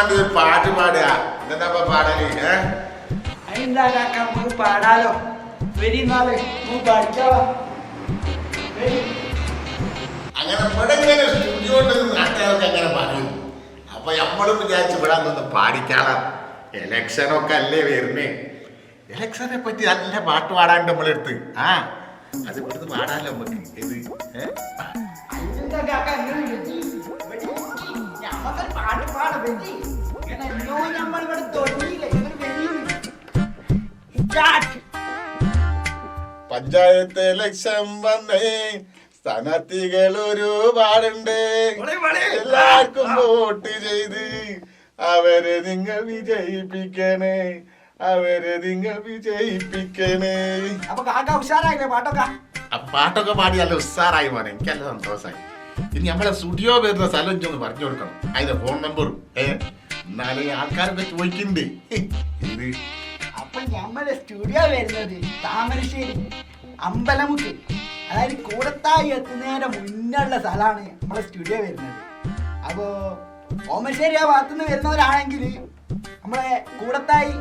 വേണ്ടി ഒരു പാട്ട് പാടുക. എന്താ പാടല്? എന്താ കാക്ക നമുക്ക് പാടാലോ. വരുന്നാള് പഠിച്ചോ. അങ്ങനെ ഇവിടെ ഇങ്ങനെ സ്റ്റുഡിയോ നാട്ടുകാർക്ക് അങ്ങനെ പറയും. അപ്പൊ നമ്മളും വിചാരിച്ചു ഇവിടെ നിന്ന് പാടിക്കാളാം. എലക്ഷനൊക്കെ അല്ലേ വരുന്നേ. എലക്ഷനെ പറ്റി നല്ല പാട്ട് പാടാണ്ട് നമ്മളെടുത്ത്. അത് ഇവിടുന്ന് പാടാലോ നമുക്ക്. ഇത് പഞ്ചായത്ത് ഇലക്ഷൻ വന്നേ, സ്ഥാനാർത്ഥികൾ ഒരുപാടുണ്ട്. എല്ലാവർക്കും വോട്ട് ചെയ്ത് അവരെ നിങ്ങൾ വിജയിപ്പിക്കണേ, അവരെ നിങ്ങൾ വിജയിപ്പിക്കണേ. അപ്പൊ കാക്ക ഉഷാറായില്ലേ പാട്ടൊക്കെ? പാട്ടൊക്കെ പാടി നല്ല ഉഷാറായി മോനെ. എനിക്ക് നല്ല സന്തോഷമായി. ഇനി നമ്മളെ സ്റ്റുഡിയോ വരുന്ന സ്ഥലം എനിക്കൊന്ന് പറഞ്ഞു കൊടുക്കണം. അതിന്റെ ഫോൺ നമ്പറും. എന്നാലും ആൾക്കാരൊക്കെ ചോദിക്കുന്നുണ്ട് ഇത്. അപ്പൊ ഞമ്മടെ സ്റ്റുഡിയോ വരുന്നത് താമരശ്ശേരി അമ്പലമുക്ക്, അതായത് കൂടത്തായി എത്തുന്നതിന്റെ മുന്നുള്ള സ്ഥലമാണ് നമ്മളെ സ്റ്റുഡിയോ വരുന്നത്. അപ്പോ ഓമശ്ശേരി ആ ഭാഗത്തുനിന്ന് വരുന്നവരാണെങ്കിൽ നമ്മളെ കൂടത്തായി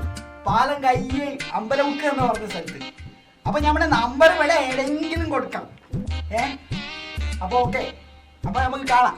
പാലം കയ്യ് അമ്പലമുക്ക് എന്ന് പറഞ്ഞ സ്ഥലത്ത്. അപ്പൊ നമ്മുടെ നമ്പർ ഇവിടെ എവിടെയെങ്കിലും കൊടുക്കാം. അപ്പൊ ഓക്കെ, അപ്പൊ നമുക്ക് കാണാം.